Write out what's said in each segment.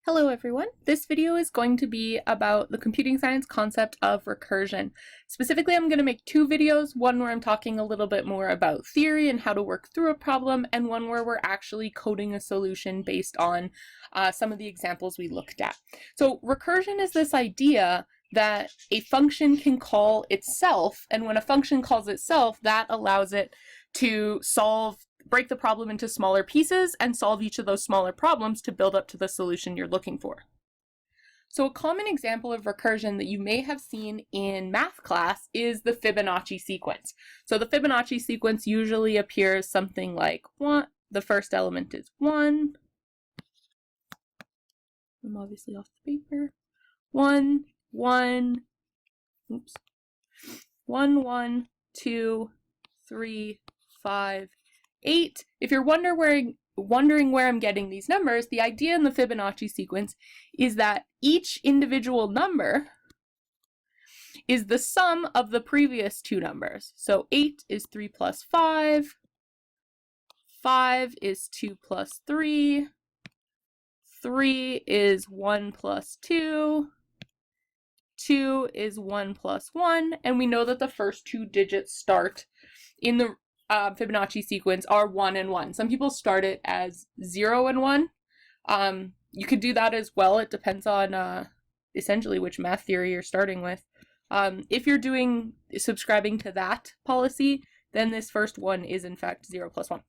Hello everyone. This video is going to be about the computing science concept of recursion. Specifically, I'm going to make two videos, one where I'm talking a little bit more about theory and how to work through a problem, and one where we're actually coding a solution based on some of the examples we looked at. So recursion is this idea that a function can call itself, and when a function calls itself, that allows it to break the problem into smaller pieces and solve each of those smaller problems to build up to the solution you're looking for. So a common example of recursion that you may have seen in math class is the Fibonacci sequence. So the Fibonacci sequence usually appears something like the first element is 1. I'm obviously off the paper. 1, 1, 2, 3, 5, 8. If you're wondering where I'm getting these numbers, the idea in the Fibonacci sequence is that each individual number is the sum of the previous two numbers. So 8 is 3 plus 5, 5 is 2 plus 3, 3 is 1 plus 2, 2 is 1 plus 1, and we know that the first two digits start in the Fibonacci sequence are 1 and 1. Some people start it as 0 and 1. You could do that as well. It depends on essentially which math theory you're starting with. If you're subscribing to that policy, then this first one is in fact 0 plus 1.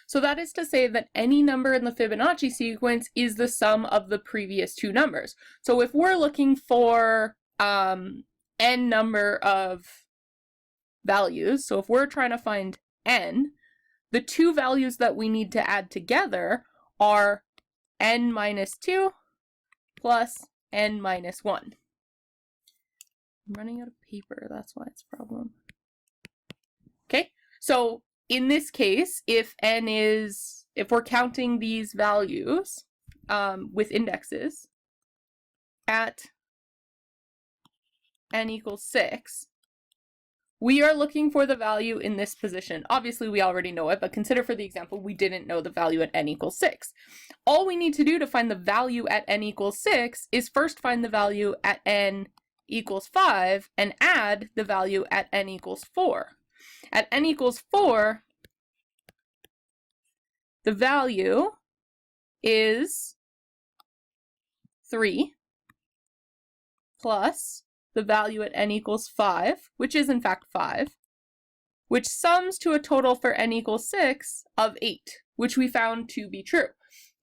So that is to say that any number in the Fibonacci sequence is the sum of the previous two numbers. So if we're looking for n number of values, so if we're trying to find n, the two values that we need to add together are n minus 2 plus n minus 1. I'm running out of paper, that's why it's a problem. Okay, so in this case, if we're counting these values with indexes at n equals 6, we are looking for the value in this position. Obviously, we already know it, but consider for the example, we didn't know the value at n equals 6. All we need to do to find the value at n equals 6 is first find the value at n equals 5 and add the value at n equals 4. At n equals 4, the value is 3 plus the value at n equals 5, which is in fact 5, which sums to a total for n equals 6 of 8, which we found to be true.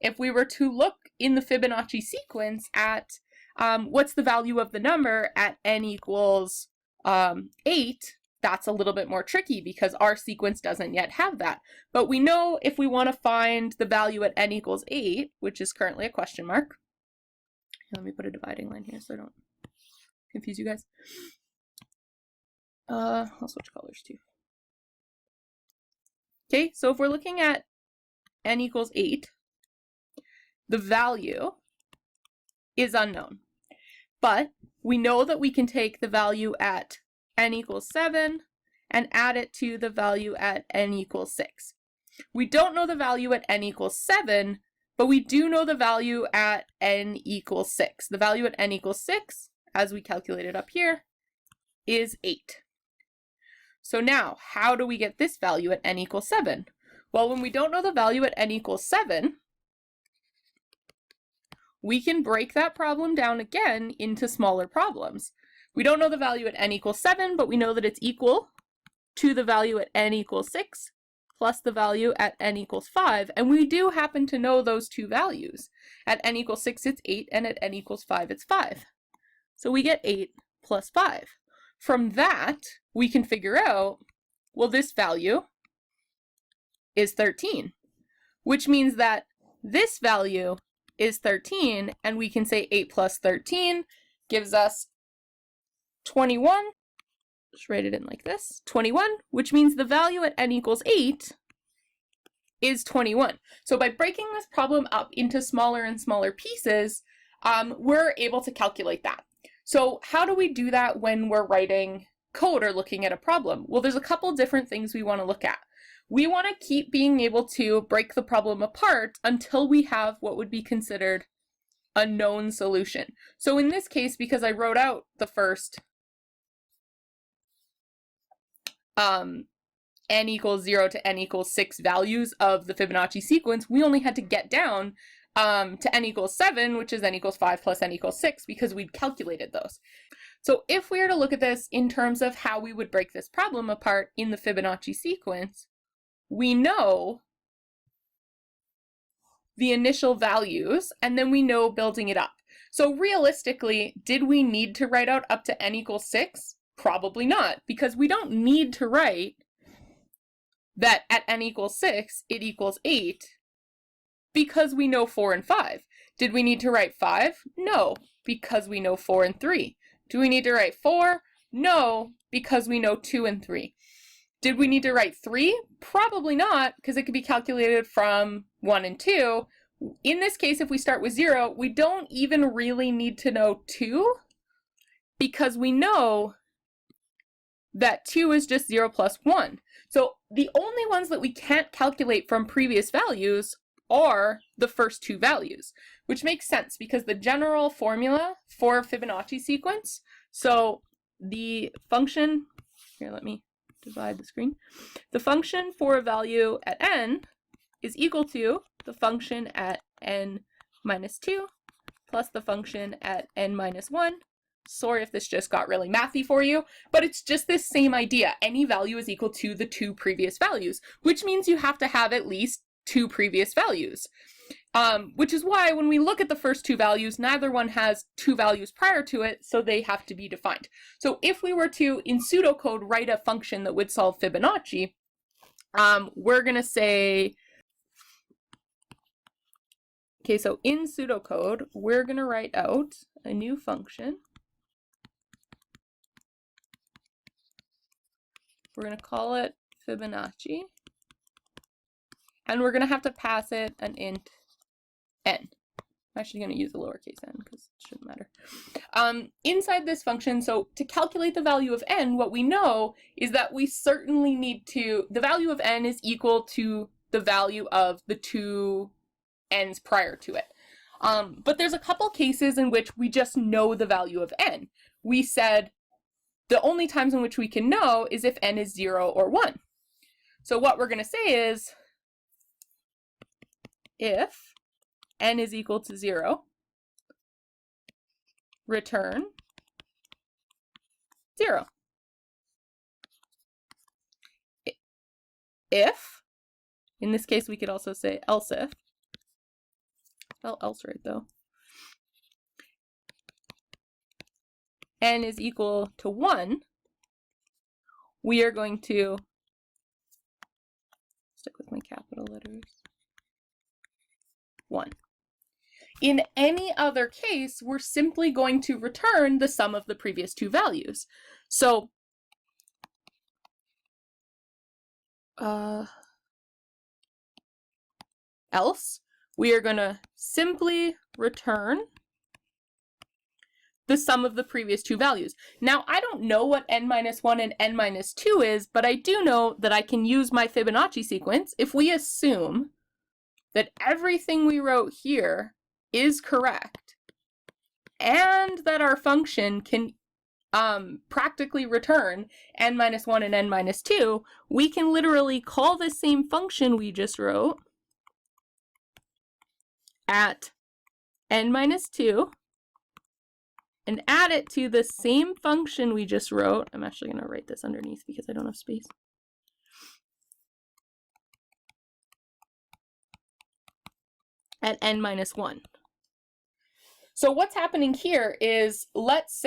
If we were to look in the Fibonacci sequence at what's the value of the number at n equals 8, that's a little bit more tricky because our sequence doesn't yet have that. But we know if we want to find the value at n equals 8, which is currently a question mark. Let me put a dividing line here so I don't confuse you guys. I'll switch colors too. Okay, so if we're looking at n equals 8, the value is unknown. But we know that we can take the value at n equals 7 and add it to the value at n equals 6. We don't know the value at n equals 7, but we do know the value at n equals 6. The value at n equals 6, as we calculated up here, is 8. So now, how do we get this value at n equals 7? Well, when we don't know the value at n equals 7, we can break that problem down again into smaller problems. We don't know the value at n equals 7, but we know that it's equal to the value at n equals 6 plus the value at n equals 5, and we do happen to know those two values. At n equals 6, it's 8, and at n equals 5, it's 5. So we get 8 plus 5. From that, we can figure out, well, this value is 13, which means that this value is 13, and we can say 8 plus 13 gives us 21. Just write it in like this, 21, which means the value at n equals 8 is 21. So by breaking this problem up into smaller and smaller pieces, we're able to calculate that. So how do we do that when we're writing code or looking at a problem? Well, there's a couple different things we want to look at. we want to keep being able to break the problem apart until we have what would be considered a known solution. So in this case, because I wrote out the first n equals 0 to n equals 6 values of the Fibonacci sequence, we only had to get down to n equals 7, which is n equals 5 plus n equals 6, because we'd calculated those. So if we were to look at this in terms of how we would break this problem apart in the Fibonacci sequence, we know the initial values, and then we know building it up. So realistically, did we need to write out up to n equals 6? Probably not, because we don't need to write that at n equals 6, it equals 8, because we know 4 and 5. Did we need to write 5? No, because we know 4 and 3. Do we need to write 4? No, because we know 2 and 3. Did we need to write 3? Probably not, because it could be calculated from 1 and 2. In this case, if we start with 0, we don't even really need to know 2, because we know that 2 is just 0 plus 1. So the only ones that we can't calculate from previous values are the first two values, which makes sense because the general formula for a Fibonacci sequence, so the function, here let me divide the screen, the function for a value at n is equal to the function at n minus 2 plus the function at n minus 1. Sorry if this just got really mathy for you, but it's just this same idea. Any value is equal to the two previous values, which means you have to have at least two previous values. Which is why when we look at the first two values, neither one has two values prior to it, so they have to be defined. So if we were to, in pseudocode, write a function that would solve Fibonacci, we're going to say, okay, so in pseudocode, we're going to write out a new function. We're going to call it Fibonacci, and we're going to have to pass it an int n. I'm actually going to use a lowercase n because it shouldn't matter. Inside this function, so to calculate the value of n, what we know is that we certainly need to, the value of n is equal to the value of the two n's prior to it. But there's a couple cases in which we just know the value of n. We said the only times in which we can know is if n is 0 or 1. So what we're going to say is, if n is equal to 0, return 0. If, in this case we could also say else if, spell else right though, n is equal to 1, we are going to stick with my capital letters, 1. In any other case, we're simply going to return the sum of the previous two values. So, else, we are going to simply return the sum of the previous two values. Now, I don't know what n minus 1 and n minus 2 is, but I do know that I can use my Fibonacci sequence if we assume that everything we wrote here is correct, and that our function can practically return n minus 1 and n minus 2, we can literally call this same function we just wrote at n minus 2 and add it to the same function we just wrote. I'm actually going to write this underneath because I don't have space. At n minus 1. So what's happening here is, let's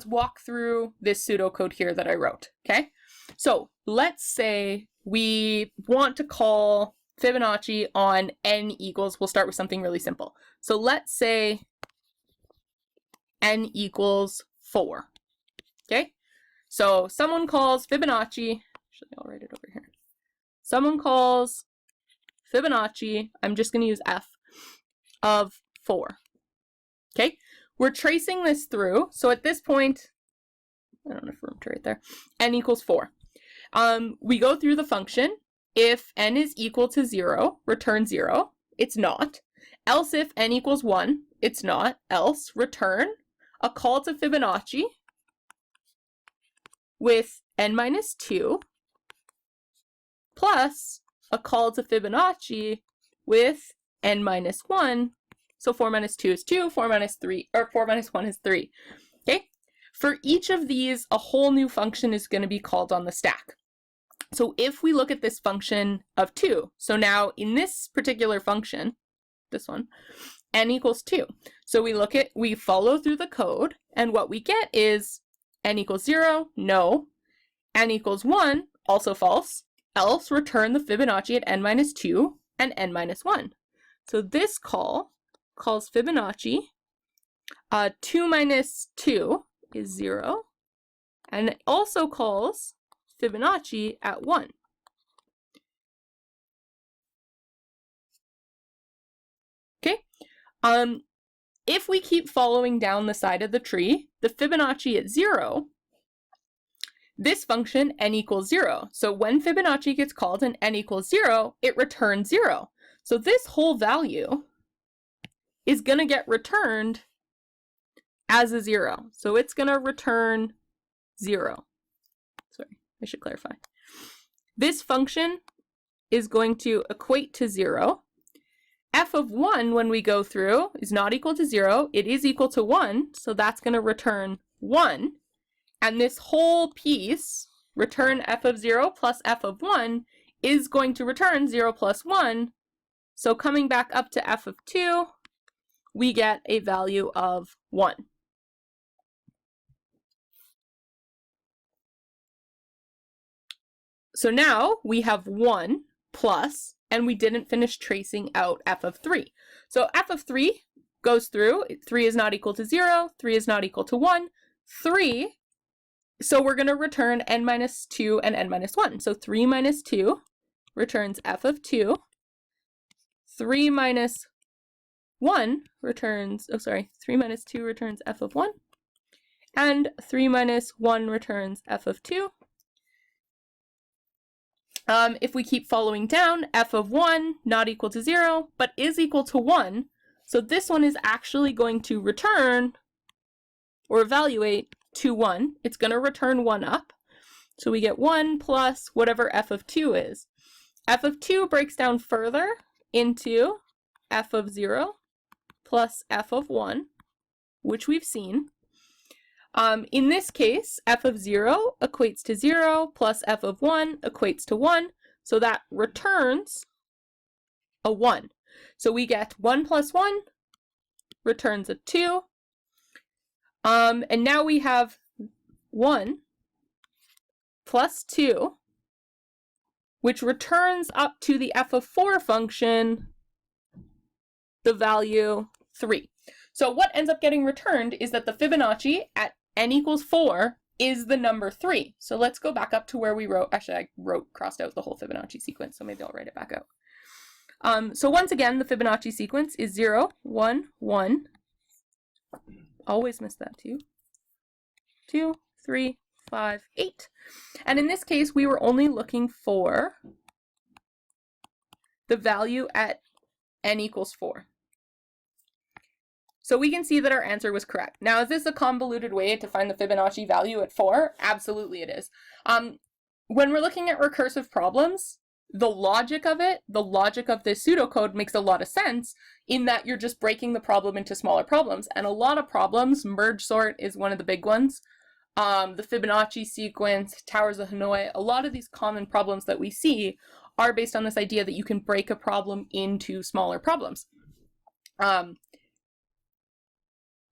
walk through this pseudocode here that I wrote, okay? So let's say we want to call Fibonacci on n equals, we'll start with something really simple. So let's say n equals 4, okay? So someone calls Fibonacci, actually I'll write it over here. Someone calls Fibonacci, I'm just going to use f, of 4. Okay, we're tracing this through. So at this point, I don't know if room to right there, n equals 4. We go through the function. if n is equal to 0, return 0. It's not. Else if n equals 1, it's not. Else return a call to Fibonacci with n minus 2 plus a call to Fibonacci with n minus 1. So 4 minus 2 is 2, 4 minus 1 is 3. Okay? For each of these, a whole new function is going to be called on the stack. So if we look at this function of 2, so now in this particular function, this one, n equals 2. So we follow through the code, and what we get is n equals 0, no. N equals 1, also false. Else return the Fibonacci at n minus 2 and n minus 1. So this call calls Fibonacci. 2 minus 2 is 0. And it also calls Fibonacci at 1. Okay? If we keep following down the side of the tree, the Fibonacci at 0, this function n equals 0. So when Fibonacci gets called and n equals 0, it returns 0. So this whole value is going to get returned as a 0. So it's going to return 0. Sorry, I should clarify. This function is going to equate to 0. F of 1, when we go through, is not equal to 0. It is equal to 1, so that's going to return 1. And this whole piece, return f of 0 plus f of 1, is going to return 0 plus 1. So coming back up to f of 2, we get a value of 1. So now we have 1 plus, and we didn't finish tracing out f of 3. So f of 3 goes through. 3 is not equal to 0. 3 is not equal to 1. 3, so we're going to return n minus 2 and n minus 1. So 3 minus 2 returns f of 2. 3 minus 1 returns, 3 minus 2 returns f of 1. And 3 minus 1 returns f of 2. If we keep following down, f of 1 not equal to 0, but is equal to 1. So this one is actually going to return or evaluate to 1. It's going to return 1 up. So we get 1 plus whatever f of 2 is. F of 2 breaks down further into f of 0 plus f of 1, which we've seen. In this case, f of 0 equates to 0 plus f of 1 equates to 1. So that returns a 1. So we get 1 plus 1 returns a 2. And now we have 1 plus 2, which returns up to the f of 4 function the value 3. So what ends up getting returned is that the Fibonacci at n equals 4 is the number 3. So let's go back up to where we wrote, actually I crossed out the whole Fibonacci sequence, so maybe I'll write it back out. So once again, the Fibonacci sequence is 0, 1, 1. Always miss that, 2, 2, 3, 5, 8. And in this case, we were only looking for the value at n equals 4. So we can see that our answer was correct. Now, is this a convoluted way to find the Fibonacci value at 4? Absolutely it is. When we're looking at recursive problems, the logic of this pseudocode makes a lot of sense in that you're just breaking the problem into smaller problems. And a lot of problems, merge sort is one of the big ones. The Fibonacci sequence, Towers of Hanoi, a lot of these common problems that we see are based on this idea that you can break a problem into smaller problems.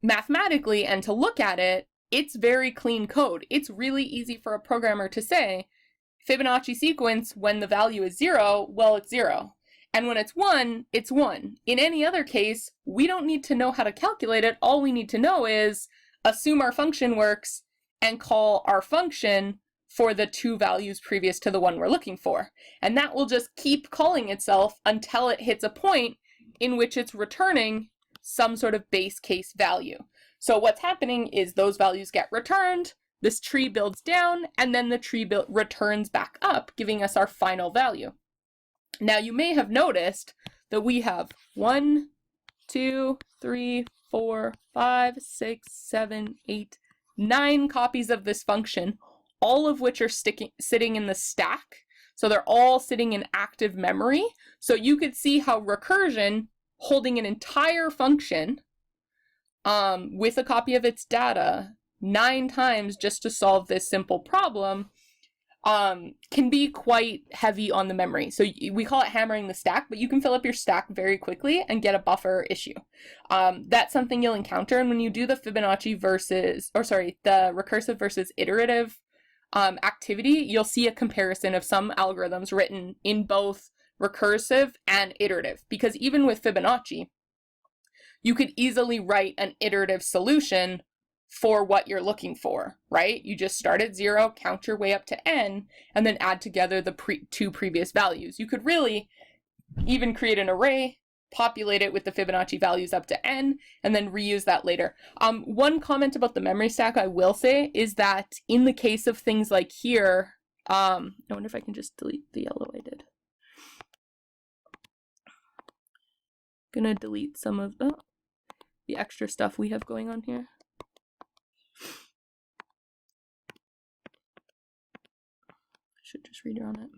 Mathematically, and to look at it, it's very clean code. It's really easy for a programmer to say, Fibonacci sequence, when the value is 0, well, it's 0. And when it's 1, it's 1. In any other case, we don't need to know how to calculate it. All we need to know is assume our function works and call our function for the 2 values previous to the one we're looking for. And that will just keep calling itself until it hits a point in which it's returning some sort of base case value. So what's happening is those values get returned, this tree builds down, and then the tree returns back up, giving us our final value. Now you may have noticed that we have 1, 2, 3, 4, 5, 6, 7, 8, 9 copies of this function, all of which are sitting in the stack. So they're all sitting in active memory. So you could see how recursion, holding an entire function with a copy of its data 9 times just to solve this simple problem, can be quite heavy on the memory. So we call it hammering the stack, but you can fill up your stack very quickly and get a buffer issue. That's something you'll encounter. And when you do the Fibonacci the recursive versus iterative activity, you'll see a comparison of some algorithms written in both recursive and iterative, because even with Fibonacci, you could easily write an iterative solution for what you're looking for, right? You just start at 0, count your way up to n, and then add together the two previous values. You could really even create an array, populate it with the Fibonacci values up to n, and then reuse that later. One comment about the memory stack I will say is that in the case of things like here, I wonder if I can just delete the yellow I did. Gonna delete some of the extra stuff we have going on here. Should just redraw it.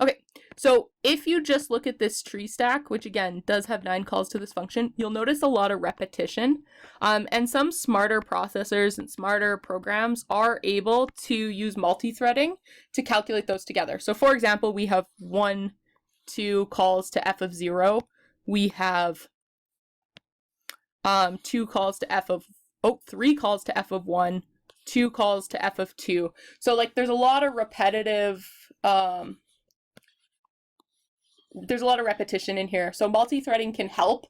Okay, so if you just look at this tree stack, which again does have 9 calls to this function, you'll notice a lot of repetition. And some smarter processors and smarter programs are able to use multi-threading to calculate those together. So for example, we have 1, 2 calls to f of 0. We have 2 calls to f of 3 calls to f of 1, 2 calls to f of 2. So like there's a lot of repetitive, there's a lot of repetition in here. So multi-threading can help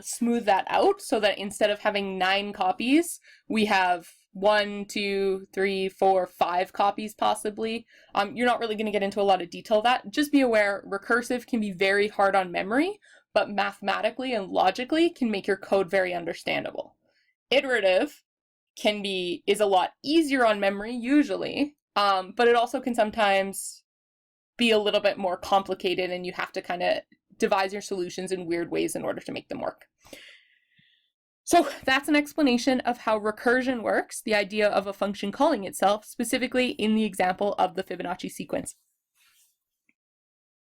smooth that out so that instead of having 9 copies, we have 1, 2, 3, 4, 5 copies possibly. You're not really going to get into a lot of detail of that. Just be aware, recursive can be very hard on memory, but mathematically and logically can make your code very understandable. Iterative is a lot easier on memory usually, but it also can sometimes be a little bit more complicated and you have to kind of devise your solutions in weird ways in order to make them work. So that's an explanation of how recursion works, the idea of a function calling itself, specifically in the example of the Fibonacci sequence.